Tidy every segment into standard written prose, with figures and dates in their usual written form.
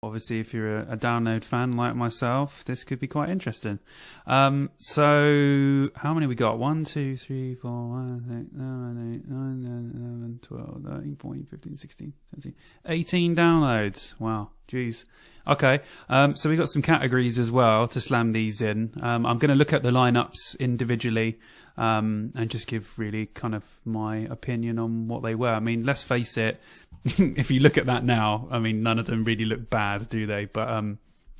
Obviously, if you're a download fan like myself, this could be quite interesting. So how many we got? 1, 2, 3, 4, 5, 6, 7, 8, 9, 10, 11, 12, 13, 14, 15, 16, 17, 18 downloads. Wow, jeez. Okay, so we got some categories as well to slam these in. I'm going to look at the lineups individually and just give really kind of my opinion on what they were. I mean, let's face it. If you look at that now, I mean, none of them really look bad, do they? But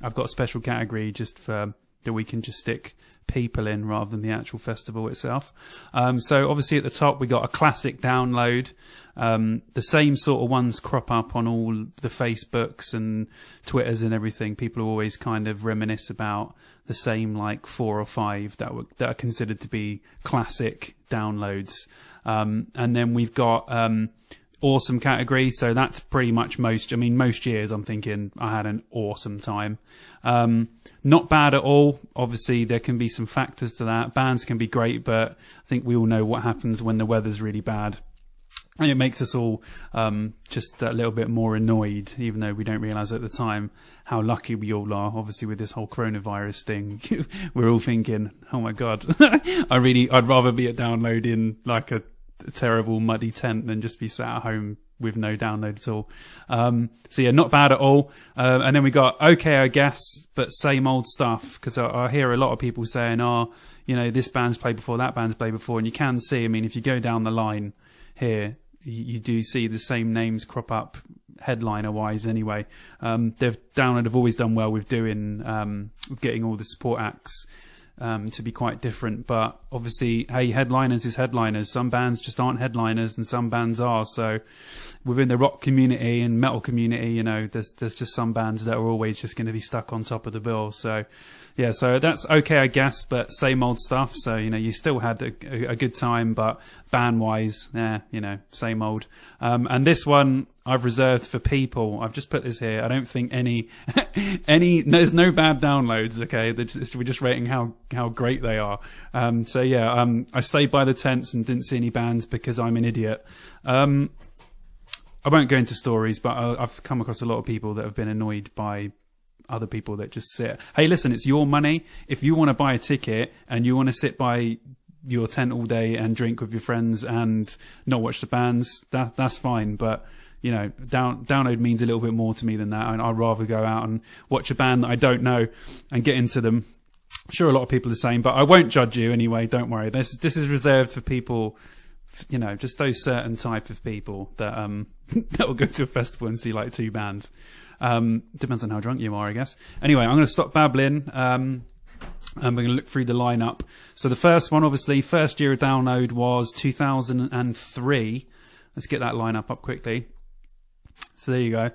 I've got a special category just for that we can just stick people in rather than the actual festival itself. So obviously at the top we got a classic download. The same sort of ones crop up on all the Facebooks and Twitters and everything. People always kind of reminisce about the same like 4 or 5 that are considered to be classic downloads. And then we've got awesome category, so that's pretty much most years I'm thinking I had an awesome time. Not bad at all. Obviously there can be some factors to that. Bands can be great, but I think we all know what happens when the weather's really bad, and it makes us all just a little bit more annoyed, even though we don't realise at the time how lucky we all are. Obviously with this whole coronavirus thing, we're all thinking, oh my god, I'd rather be at download in like a terrible muddy tent than just be sat at home with no download at all. So yeah, not bad at all. And then we got okay, I guess, but same old stuff, because I hear a lot of people saying, oh, you know, this band's played before, that band's played before, and you can see, I mean, if you go down the line here, you do see the same names crop up headliner wise anyway. Download have always done well with doing getting all the support acts to be quite different, but obviously, hey, headliners is headliners. Some bands just aren't headliners, and some bands are. So, within the rock community and metal community, you know, there's just some bands that are always just going to be stuck on top of the bill. So, yeah, so that's okay, I guess, but same old stuff. So, you know, you still had a good time, but band-wise, you know, same old. And this one I've reserved for people. I've just put this here. I don't think there's no bad downloads, okay? We're just rating how great they are. So yeah, I stayed by the tents and didn't see any bands because I'm an idiot. I won't go into stories, but I've come across a lot of people that have been annoyed by other people that just sit. Hey, listen, it's your money. If you want to buy a ticket and you want to sit by your tent all day and drink with your friends and not watch the bands, that's fine. But you know, download means a little bit more to me than that. And I'd rather go out and watch a band that I don't know and get into them. Sure, a lot of people are the same, but I won't judge you anyway. Don't worry. This is reserved for people, you know, just those certain type of people that that will go to a festival and see like 2 bands. Depends on how drunk you are, I guess. Anyway, I'm going to stop babbling. And we're going to look through the lineup. So the first one, obviously, first year of download was 2003. Let's get that lineup up quickly. So there you go.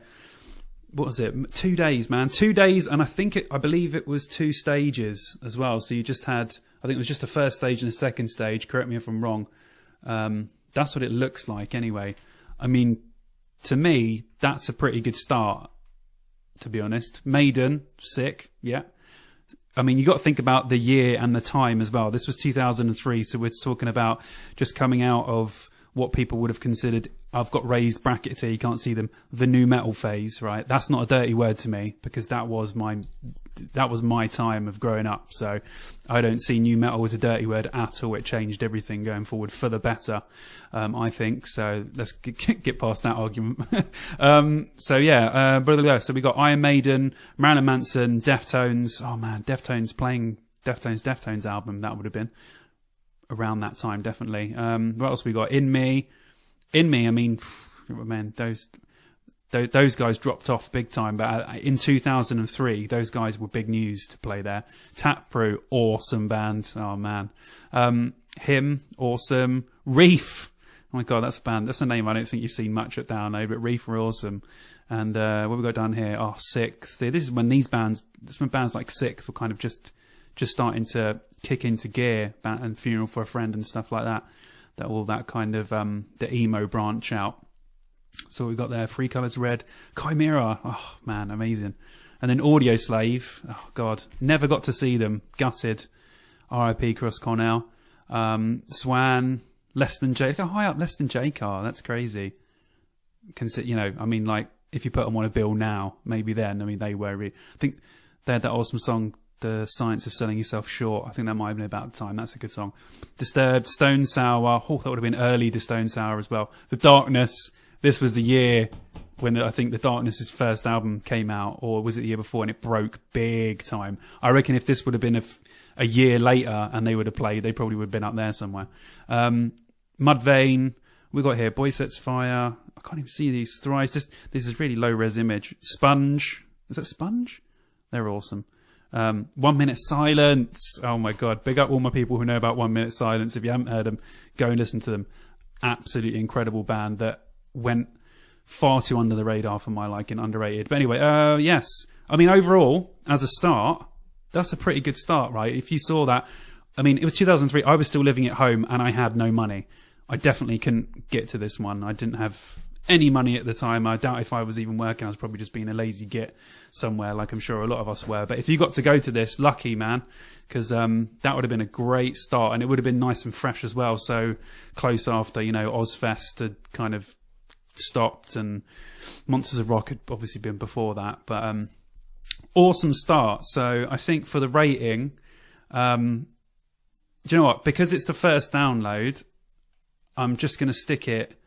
What was it? 2 days, man. 2 days, and I believe it was 2 stages as well. So you just had, I think it was just a first stage and a second stage. Correct me if I'm wrong. That's what it looks like anyway. I mean, to me, that's a pretty good start, to be honest. Maiden, sick, yeah. I mean, you got to think about the year and the time as well. This was 2003, so we're talking about just coming out of what people would have considered, I've got raised brackets here, you can't see them, the new metal phase, right? That's not a dirty word to me, because that was my time of growing up. So I don't see new metal as a dirty word at all. It changed everything going forward for the better, I think. So let's get past that argument. So yeah, so we got Iron Maiden, Marilyn Manson, Deftones. Oh man, Deftones playing Deftones album, that would have been around that time, definitely. What else we got? In Me. I mean, man, those guys dropped off big time. But in 2003, those guys were big news to play there. Taproot, awesome band. Oh man, Him, awesome. Reef. Oh my god, that's a band. That's a name I don't think you've seen much at Download, but Reef were awesome. And what we got down here? Oh, Sixth. See, this is when bands like Sixth were kind of just starting to kick into gear, and Funeral for a Friend and stuff like that. All that kind of the emo branch out. So what we got there, Three Colours Red, Chimera, oh man, amazing. And then Audio Slave, oh god, never got to see them, gutted. R.I.P. Cross Cornell. Swan, Less Than Jake, look how high up Less Than Jake are, that's crazy. You know, I mean, like, if you put them on a bill now, maybe then. I mean, they were. I think they had that awesome song, "The Science of Selling Yourself Short." I think that might have been about the time. That's a good song. Disturbed, Stone Sour. Oh, that would have been early to Stone Sour as well. The Darkness. This was the year when I think The Darkness's first album came out, or was it the year before? And it broke big time. I reckon if this would have been a year later and they would have played, they probably would have been up there somewhere. Mudvayne. We got here Boy Sets Fire. I can't even see these. Thrice. This is really low res image. Sponge. Is that Sponge? They're awesome. 1 Minute Silence. Oh my god. Big up all my people who know about 1 Minute Silence. If you haven't heard them, go and listen to them. Absolutely incredible band that went far too under the radar for my liking, underrated. But anyway, yes. I mean, overall, as a start, that's a pretty good start, right? If you saw that, I mean, it was 2003. I was still living at home and I had no money. I definitely couldn't get to this one. I didn't have any money at the time. I doubt if I was even working. I was probably just being a lazy git somewhere, like I'm sure a lot of us were. But if you got to go to this, lucky man, because that would have been a great start, and it would have been nice and fresh as well. So close after, Ozfest had kind of stopped, and Monsters of Rock had obviously been before that. But awesome start. So I think for the rating, do you know what? Because it's the first download, I'm just going to stick it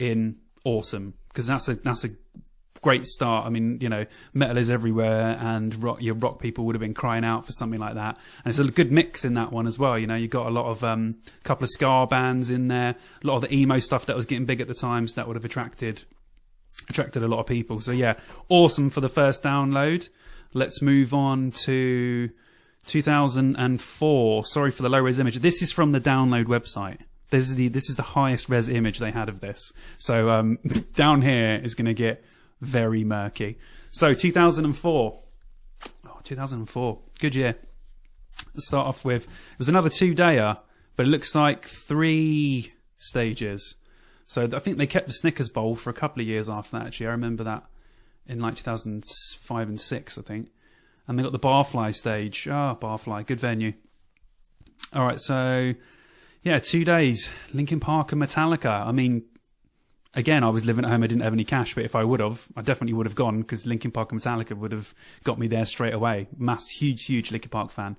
in awesome, because that's a great start. I mean, metal is everywhere, and your rock people would have been crying out for something like that. And it's a good mix in that one as well. You got a lot of couple of ska bands in there, a lot of the emo stuff that was getting big at the time, so that would have attracted a lot of people. So yeah, awesome for the first download. Let's move on to 2004. Sorry for the low res image. This is from the download website. This is the highest res image they had of this. So down here is going to get very murky. So 2004. Oh, 2004. Good year. Let's start off with, it was another 2-dayer, but it looks like 3 stages. So I think they kept the Snickers Bowl for a couple of years after that, actually. I remember that in like 2005 and 6, I think. And they got the Barfly stage. Barfly, good venue. All right, so yeah, 2 days. Linkin Park and Metallica. I mean, again, I was living at home. I didn't have any cash, but if I would have, I definitely would have gone, because Linkin Park and Metallica would have got me there straight away. Huge Linkin Park fan.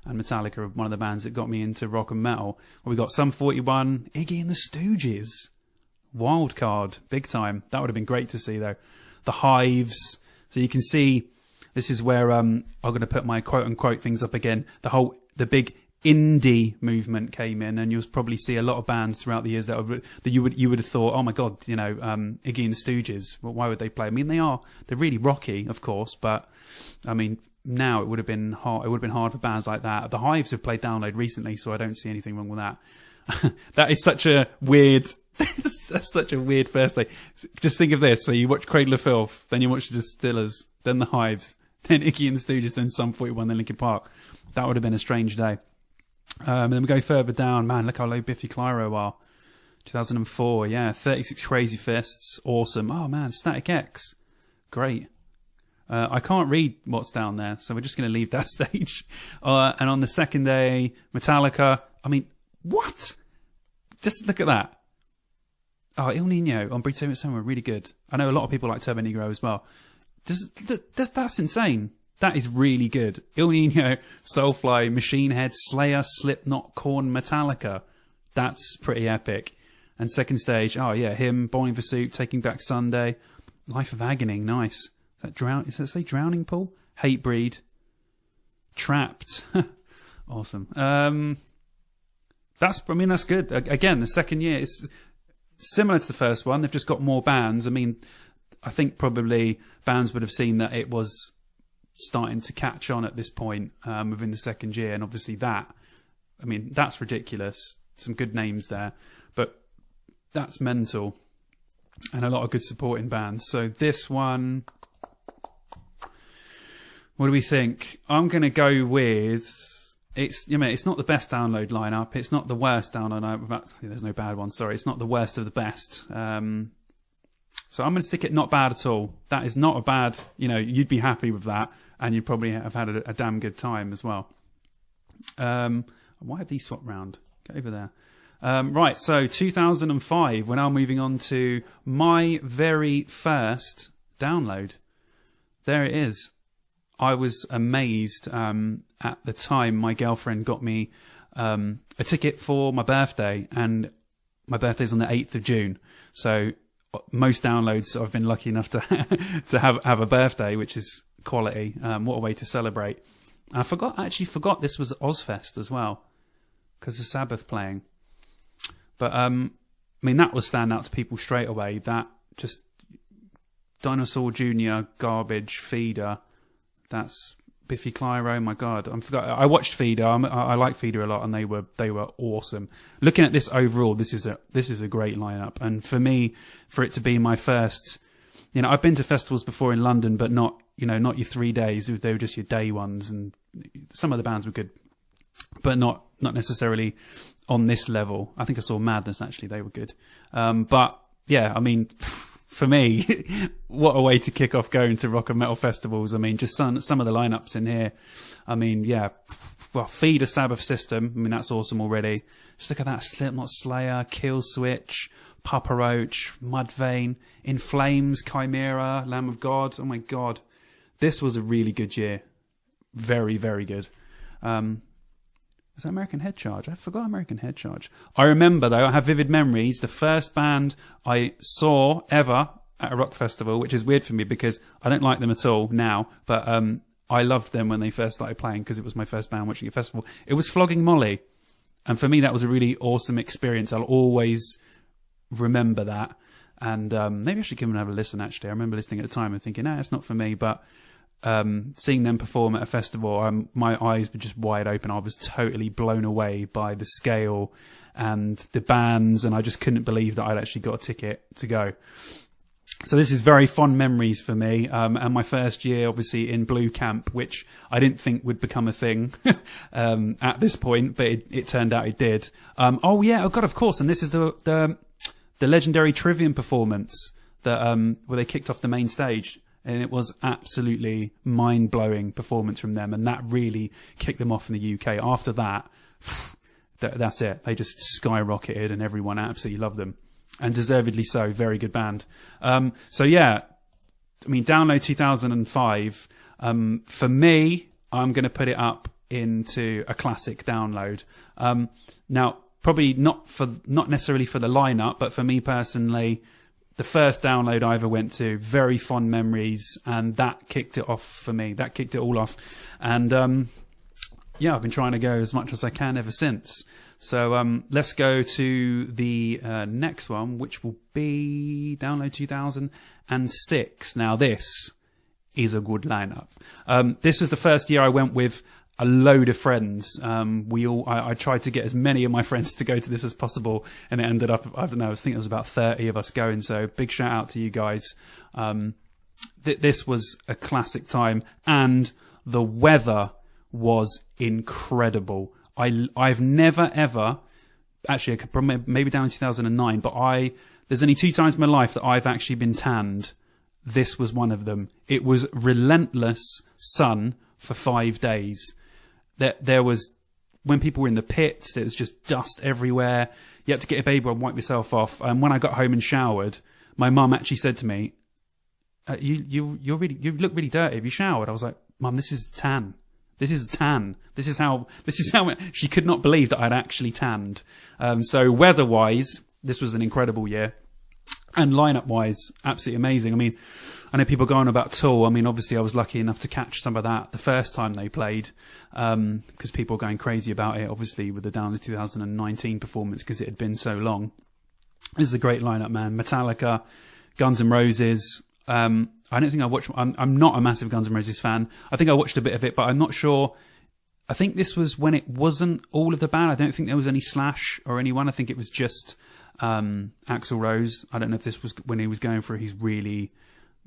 And Metallica are one of the bands that got me into rock and metal. Well, we got Sum 41, Iggy and the Stooges. Wild card, big time. That would have been great to see, though. The Hives. So you can see, this is where I'm going to put my quote-unquote things up again. The big indie movement came in, and you'll probably see a lot of bands throughout the years that you would have thought, oh my god, Iggy and the Stooges. Well, why would they play? I mean, they're really rocky, of course, but I mean, now it would have been hard. It would have been hard for bands like that. The Hives have played Download recently, so I don't see anything wrong with that. That is such a weird. That's such a weird first day. Just think of this: so you watch Cradle of Filth, then you watch the Distillers, then the Hives, then Iggy and the Stooges, then Sum 41, then Linkin Park. That would have been a strange day. And then we go further down. Man, look how low Biffy Clyro are. 2004, yeah. 36 Crazy Fists. Awesome. Oh, man, Static X. Great. I can't read what's down there, so we're just going to leave that stage. And on the second day, Metallica. I mean, what? Just look at that. Oh, Il Nino on Breathe Same were really good. I know a lot of people like Turbo Negro as well. That's insane. That is really good. Il Nino, Soulfly, Machine Head, Slayer, Slipknot, Korn, Metallica. That's pretty epic. And second stage, oh yeah, him, Bowling for Soup, Taking Back Sunday, Life of Agony, nice. Does that say Drowning Pool? Hatebreed, Trapped. Awesome. That's good. Again, the second year is similar to the first one. They've just got more bands. I mean, I think probably bands would have seen that it was starting to catch on at this point within the second year, and obviously that's ridiculous. Some good names there, but that's mental, and a lot of good supporting bands. So this one, what do we think? I'm going to go with, it's not the best download lineup, it's not the worst download lineup. There's no bad one, sorry. It's not the worst of the best. So I'm going to stick it not bad at all. That is not a bad, you'd be happy with that, and you'd probably have had a damn good time as well. Why have these swapped round? Get over there. Right, so 2005, we're now moving on to my very first download. There it is. I was amazed. At the time, my girlfriend got me a ticket for my birthday, and my birthday's on the 8th of June. So most downloads I've been lucky enough to to have a birthday, which is quality. What a way to celebrate. I actually forgot this was Ozfest as well, because of Sabbath playing. But I mean, that will stand out to people straight away. That just Dinosaur Jr. garbage feeder. That's Biffy Clyro. My God, I watched Feeder. I like Feeder a lot, and they were awesome. Looking at this overall, this is a great lineup. And for me, for it to be my first, I've been to festivals before in London, but not your 3 days. They were just your day ones, and some of the bands were good, but not necessarily on this level. I think I saw Madness, actually. They were good. But yeah, I mean, for me, what a way to kick off going to rock and metal festivals. I mean, just some of the lineups in here. I mean, yeah, well, Feed a Sabbath System. I mean, that's awesome already. Just look at that. Slipknot, Slayer, Killswitch, Papa Roach, Mudvayne, In Flames, Chimera, Lamb of God. Oh my God. This was a really good year. Very, very good. Was that American Head Charge? I forgot American Head Charge. I remember, though, I have vivid memories. The first band I saw ever at a rock festival, which is weird for me because I don't like them at all now, but I loved them when they first started playing because it was my first band watching a festival. It was Flogging Molly. And for me, that was a really awesome experience. I'll always remember that. And maybe I should come and have a listen, actually. I remember listening at the time and thinking, it's not for me, but seeing them perform at a festival, my eyes were just wide open. I was totally blown away by the scale and the bands, and I just couldn't believe that I'd actually got a ticket to go. So this is very fond memories for me, and my first year obviously in Blue Camp, which I didn't think would become a thing at this point, but it turned out it did. Oh God, of course, and this is the legendary Trivium performance that where they kicked off the main stage. And it was absolutely mind-blowing performance from them. And that really kicked them off in the UK. After that, that's it. They just skyrocketed and everyone absolutely loved them. And deservedly so. Very good band. So yeah, I mean, Download 2005. For me, I'm going to put it up into a classic Download. Now, probably not necessarily for the lineup, but for me personally, the first Download I ever went to, very fond memories, and that kicked it off for me. That kicked it all off. And I've been trying to go as much as I can ever since. So let's go to the next one, which will be Download 2006. Now this is a good lineup. This was the first year I went with a load of friends. I tried to get as many of my friends to go to this as possible, and it ended up, I don't know, I think there was about 30 of us going. So big shout out to you guys. This was a classic time, and the weather was incredible. I've never ever, actually, maybe down in 2009, but there's only 2 times in my life that I've actually been tanned. This was one of them. It was relentless sun for 5 days. There was, when people were in the pits, there was just dust everywhere. You had to get a baby and wipe yourself off. And when I got home and showered, my mum actually said to me, you look really dirty. Have you showered? I was like, Mum, this is tan. This is a tan. This is how she could not believe that I'd actually tanned. So weather-wise, this was an incredible year. And lineup-wise, absolutely amazing. I mean, I know people go on about Tool. I mean, obviously I was lucky enough to catch some of that the first time they played, because people were going crazy about it, obviously, with the Download 2019 performance, because it had been so long. This is a great lineup, man. Metallica, Guns N' Roses. I don't think I watched... I'm not a massive Guns N' Roses fan. I think I watched a bit of it, but I'm not sure... I think this was when it wasn't all of the band. I don't think there was any Slash or anyone. I think it was just... Axl Rose. I don't know if this was when he was going through his really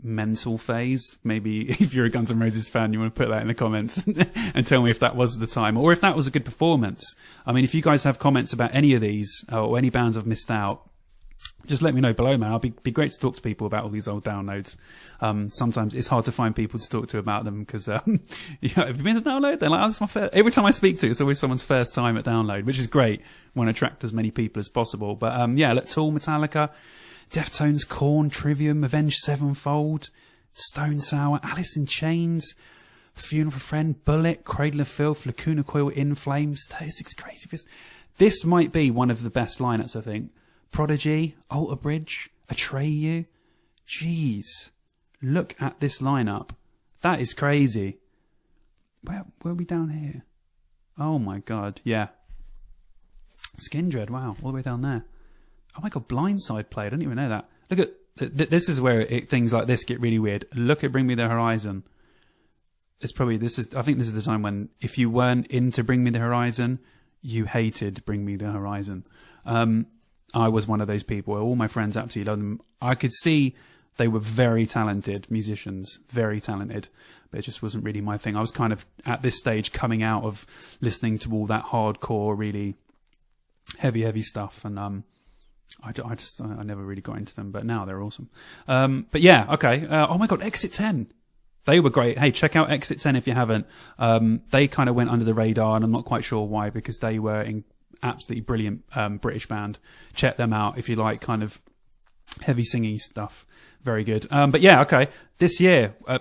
mental phase. Maybe if you're a Guns N' Roses fan, you want to put that in the comments and tell me if that was the time, or if that was a good performance. I mean, if you guys have comments about any of these or any bands I've missed out, just let me know below, man. I'll be great to talk to people about all these old downloads. Sometimes it's hard to find people to talk to about them because, have you been to Download? They're like, oh, that's my first. Every time I speak to, it's always someone's first time at Download, which is great. Want to attract as many people as possible. But, Tool, Metallica, Deftones, Korn, Trivium, Avenged Sevenfold, Stone Sour, Alice in Chains, Funeral for a Friend, Bullet, Cradle of Filth, Lacuna Coil, In Flames, 36 Crazy Fist. This might be one of the best lineups, I think. Prodigy, Alter Bridge, Atreyu. Jeez. Look at this lineup. That is crazy. Where are we down here? Oh my god, yeah. Skindred, wow, all the way down there. Oh my god, Blindside played, I didn't even know that. Look at, this is where things like this get really weird. Look at Bring Me the Horizon. I think this is the time when, if you weren't into Bring Me the Horizon, you hated Bring Me the Horizon. I was one of those people. All my friends absolutely loved them. I could see they were very talented musicians, very talented, but it just wasn't really my thing. I was kind of at this stage coming out of listening to all that hardcore, really heavy stuff, and I never really got into them. But now they're awesome. But yeah, okay. Oh my god, Exit 10. They were great. Hey, check out Exit 10 if you haven't. They kind of went under the radar, and I'm not quite sure why, because they were in absolutely brilliant British band. Check them out if you like kind of heavy singy stuff. Very good. But yeah, okay. This year, I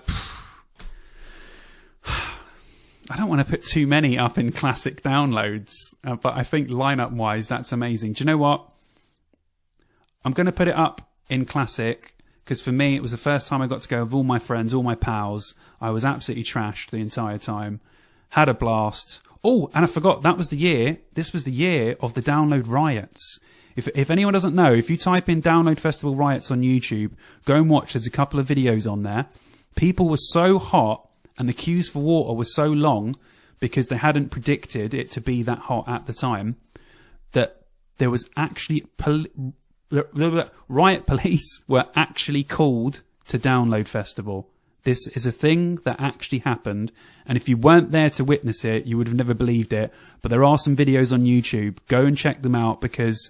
don't want to put too many up in classic downloads, but I think lineup-wise, that's amazing. Do you know what? I'm going to put it up in classic, because for me, it was the first time I got to go with all my friends, all my pals. I was absolutely trashed the entire time. Had a blast. Oh, and I forgot, this was the year of the download riots. If anyone doesn't know, if you type in Download Festival Riots on YouTube, go and watch. There's a couple of videos on there. People were so hot, and the queues for water were so long, because they hadn't predicted it to be that hot at the time, that there was actually riot police were actually called to Download Festival. This is a thing that actually happened, and if you weren't there to witness it, you would have never believed it. But there are some videos on YouTube. Go and check them out, because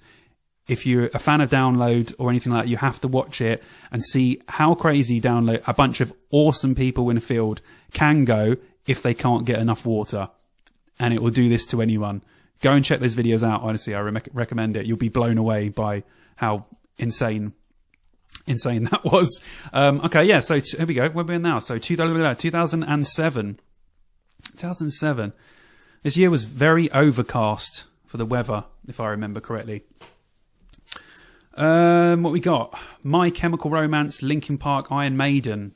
if you're a fan of Download or anything like that, you have to watch it and see how crazy Download, a bunch of awesome people in a field, can go if they can't get enough water. And it will do this to anyone. Go and check those videos out. Honestly, I recommend it. You'll be blown away by how insane that was. Okay, yeah, so here we go. Where are we in now? So 2007. 2007. This year was very overcast for the weather, if I remember correctly. What we got? My Chemical Romance, Linkin Park, Iron Maiden.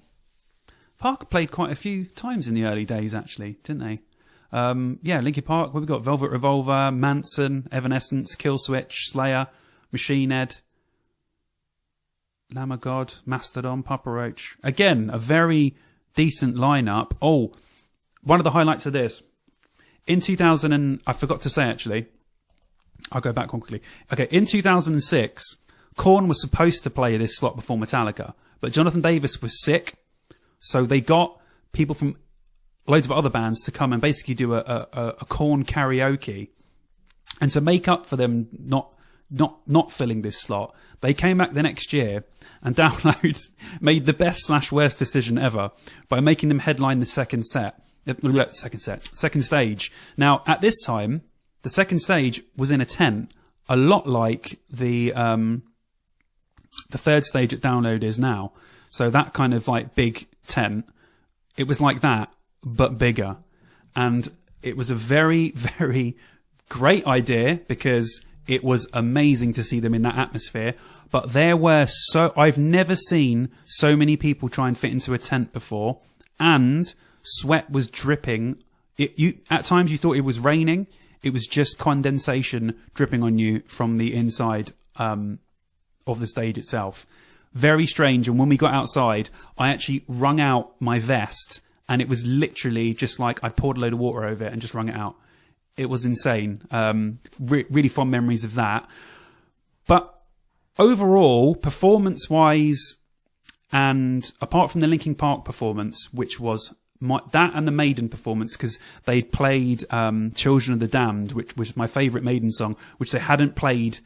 Park played quite a few times in the early days, actually, didn't they? Yeah, Linkin Park. What we got? Velvet Revolver, Manson, Evanescence, Killswitch, Slayer, Machine Head, Lamb of God, Mastodon, Papa Roach. Again, a very decent lineup. Oh, one of the highlights of this. In 2000, I forgot to say actually, I'll go back one quickly. Okay, in 2006, Korn was supposed to play this slot before Metallica, but Jonathan Davis was sick, so they got people from loads of other bands to come and basically do a Korn karaoke. And to make up for them not filling this slot, they came back the next year, and Download made the best / worst decision ever by making them headline the second stage. Now, at this time, the second stage was in a tent, a lot like the third stage at Download is now. So that kind of like big tent, it was like that, but bigger. And it was a very, very great idea, because it was amazing to see them in that atmosphere. But I've never seen so many people try and fit into a tent before, and sweat was dripping. At times you thought it was raining. It was just condensation dripping on you from the inside of the stage itself. Very strange. And when we got outside, I actually wrung out my vest, and it was literally just like I poured a load of water over it and just wrung it out. It was insane. Really fond memories of that. But overall, performance-wise, and apart from the Linkin Park performance, which was that and the Maiden performance, because they played Children of the Damned, which was my favourite Maiden song, which they hadn't played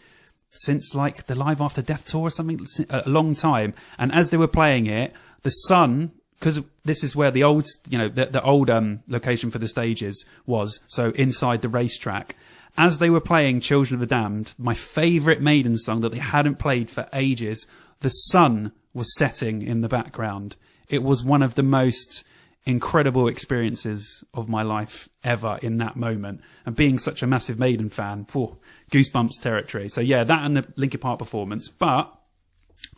since like the Live After Death tour or something, a long time. And as they were playing it, the sun, because this is where the old, the old location for the stages was, so inside the racetrack. As they were playing Children of the Damned, my favourite Maiden song that they hadn't played for ages, the sun was setting in the background. it was one of the most incredible experiences of my life ever in that moment. And being such a massive Maiden fan, goosebumps territory. So yeah, that and the Linkin Park performance. But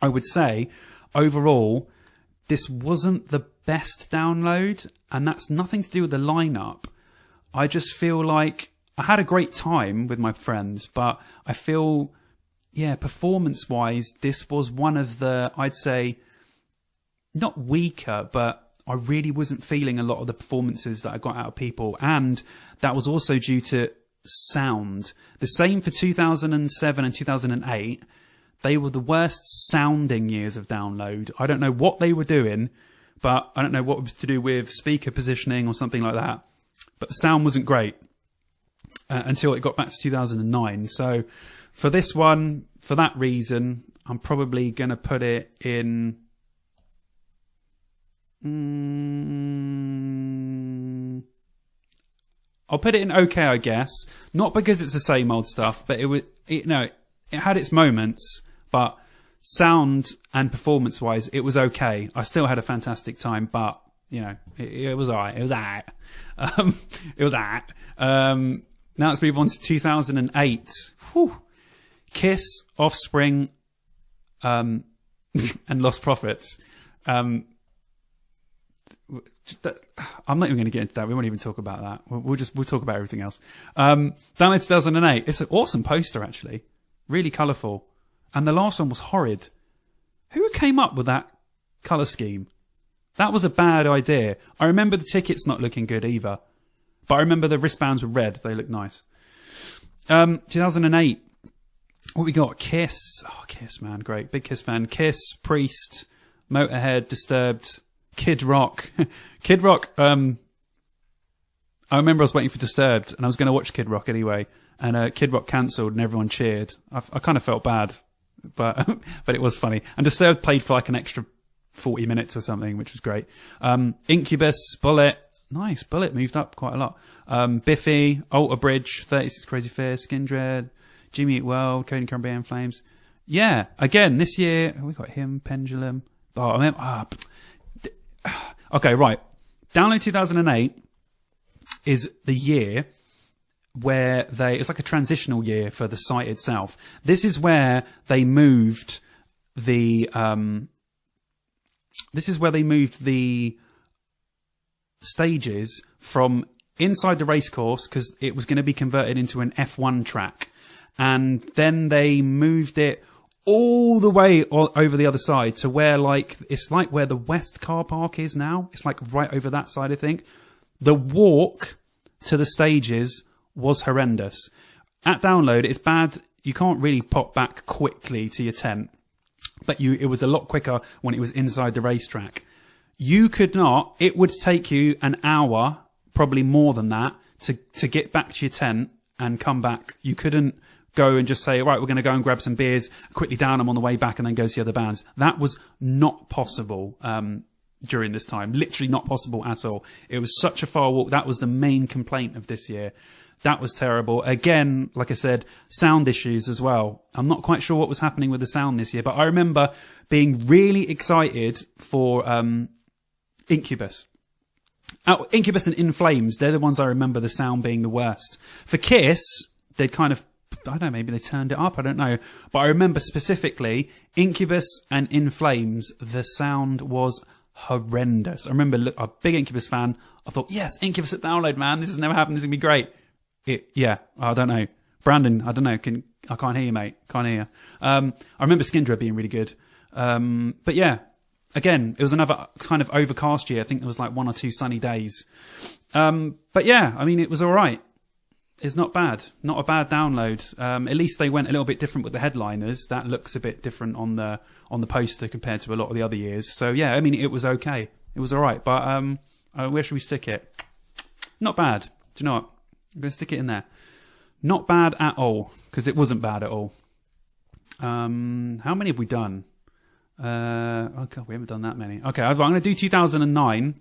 I would say overall, this wasn't the best download, and that's nothing to do with the lineup. I just feel like I had a great time with my friends, but I feel, performance-wise, this was one of the, I'd say, not weaker, but I really wasn't feeling a lot of the performances that I got out of people. And that was also due to sound. The same for 2007 and 2008. They were the worst sounding years of download. I don't know what they were doing, but I don't know what it was to do with speaker positioning or something like that. But the sound wasn't great until it got back to 2009. So for this one, for that reason, I'm probably going to put it in... I'll put it in okay, I guess. Not because it's the same old stuff, but it had its moments, but sound and performance-wise, it was okay. I still had a fantastic time, but it was alright. It was alright. It was alright. Now let's move on to 2008. Whew. Kiss, Offspring, and Lost Prophets. I'm not even going to get into that. We won't even talk about that. We'll talk about everything else. Down in 2008, it's an awesome poster actually, really colourful, and the last one was horrid. Who came up with that colour scheme? That was a bad idea. I remember the tickets not looking good either, but I remember the wristbands were red. They looked nice. 2008. What we got? Kiss. Oh, Kiss, man, great, big Kiss fan. Kiss, Priest, Motorhead, Disturbed. Kid Rock. Kid Rock, I remember I was waiting for Disturbed and I was going to watch Kid Rock anyway, and Kid Rock cancelled and everyone cheered. I kind of felt bad, but it was funny. And Disturbed played for like an extra 40 minutes or something, which was great. Incubus, Bullet. Nice, Bullet moved up quite a lot. Biffy, Alter Bridge, 36 Crazy Fears, Skindred, Jimmy Eat World, Cody Caribbean Flames. Yeah, again, this year, we got him, Pendulum. Okay, right. Download 2008 is the year where it's like a transitional year for the site itself. This is where they moved the stages from inside the racecourse, because it was going to be converted into an F1 track, and then they moved it all the way over the other side to where, it's like where the West car park is now. It's like right over that side, I think. The walk to the stages was horrendous. At download, it's bad. You can't really pop back quickly to your tent, but it was a lot quicker when it was inside the racetrack. You could not. It would take you an hour, probably more than that, to get back to your tent and come back. You couldn't go and just say, right, we're going to go and grab some beers, quickly down them on the way back, and then go see other bands. That was not possible during this time. Literally not possible at all. It was such a far walk. That was the main complaint of this year. That was terrible. Again, like I said, sound issues as well. I'm not quite sure what was happening with the sound this year, but I remember being really excited for Incubus. Incubus and In Flames, they're the ones I remember the sound being the worst. For Kiss, they'd kind of, I don't know, maybe they turned it up, I don't know. But I remember specifically Incubus and In Flames, the sound was horrendous. I remember a big Incubus fan. I thought, yes, Incubus at download, man. This has never happened. This is going to be great. I don't know. Brandon, I don't know. I can't hear you, mate. Can't hear you. I remember Skindred being really good. But yeah, again, it was another kind of overcast year. I think there was like 1 or 2 sunny days. But yeah, I mean, it was all right. It's not bad. Not a bad download. At least they went a little bit different with the headliners. That looks a bit different on the poster compared to a lot of the other years. So yeah, I mean, it was okay. It was all right. But where should we stick it? Not bad. Do you know what? I'm going to stick it in there. Not bad at all, because it wasn't bad at all. How many have we done? Oh God, we haven't done that many. Okay, I'm going to do 2009.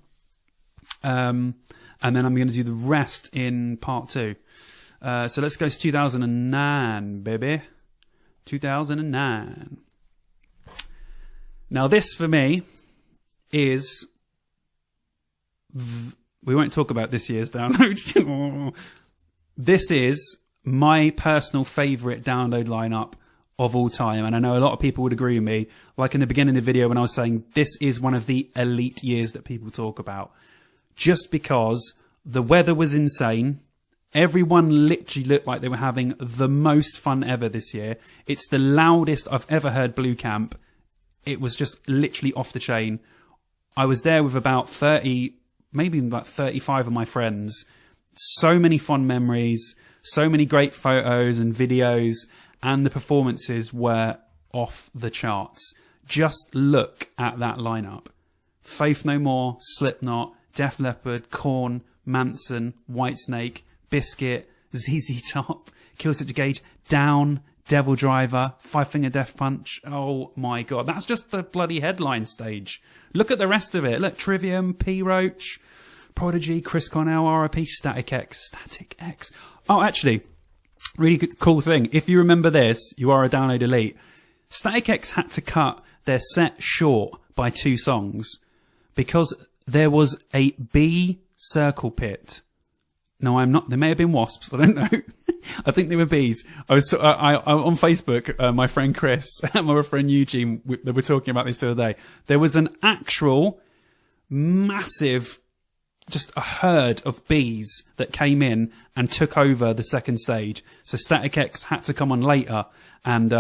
And then I'm going to do the rest in part 2. So let's go to 2009, baby. 2009. Now this, for me, is... We won't talk about this year's download. This is my personal favourite download lineup of all time. And I know a lot of people would agree with me. Like in the beginning of the video when I was saying this is one of the elite years that people talk about. Just because the weather was insane. Everyone literally looked like they were having the most fun ever this year. It's the loudest I've ever heard Blue Camp. It was just literally off the chain. I was there with about 30, maybe about 35 of my friends. So many fond memories, so many great photos and videos, and the performances were off the charts. Just look at that lineup. Faith No More, Slipknot, Def Leppard, Korn, Manson, Whitesnake, Biscuit, ZZ Top, Killswitch Engage, Down, Devil Driver, Five Finger Death Punch. Oh my god, that's just the bloody headline stage. Look at the rest of it. Look, Trivium, P. Roach, Prodigy, Chris Cornell, R.I.P., Static X. Oh, actually, really good, cool thing. If you remember this, you are a download elite. Static X had to cut their set short by 2 songs because there was a bee circle pit. No, I'm not. There may have been wasps. I don't know. I think they were bees. I on Facebook, my friend Chris and my friend Eugene, they were talking about this the other day. There was an actual massive, just a herd of bees that came in and took over the second stage. So Static X had to come on later, and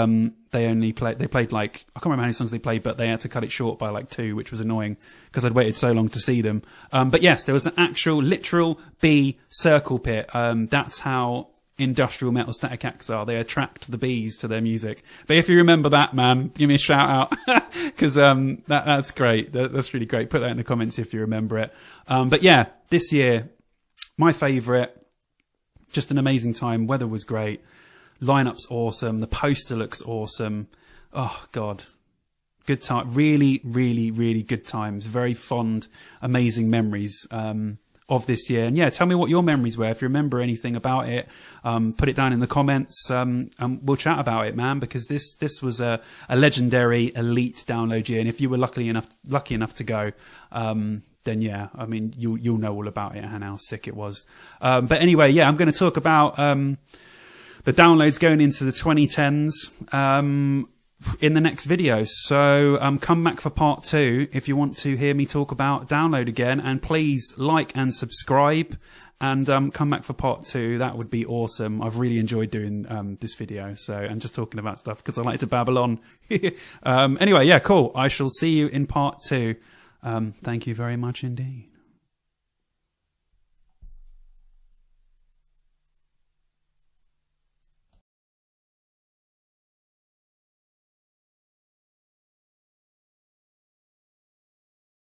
they played like, I can't remember how many songs they played, but they had to cut it short by like 2, which was annoying because I'd waited so long to see them. But yes, there was an actual literal bee circle pit. That's how industrial metal Static X are. They attract the bees to their music. But if you remember that, man, give me a shout out because that's great. That's really great. Put that in the comments if you remember it. But yeah, this year, my favourite, just an amazing time. Weather was great. Lineup's awesome. The poster looks awesome. Oh god, good time. Really, really, really good times. Very fond, amazing memories of this year. And yeah, tell me what your memories were. If you remember anything about it, put it down in the comments, and we'll chat about it, man. Because this was a legendary elite download year. And if you were lucky enough to go, then yeah, I mean you'll know all about it and how sick it was. But anyway, yeah, I'm going to talk about the downloads going into the 2010s in the next video. So come back for part 2 if you want to hear me talk about download again. And please like and subscribe, and come back for part 2. That would be awesome. I've really enjoyed doing this video, so and just talking about stuff because I like to babble on. Anyway, yeah, cool. I shall see you in part 2. Thank you very much indeed.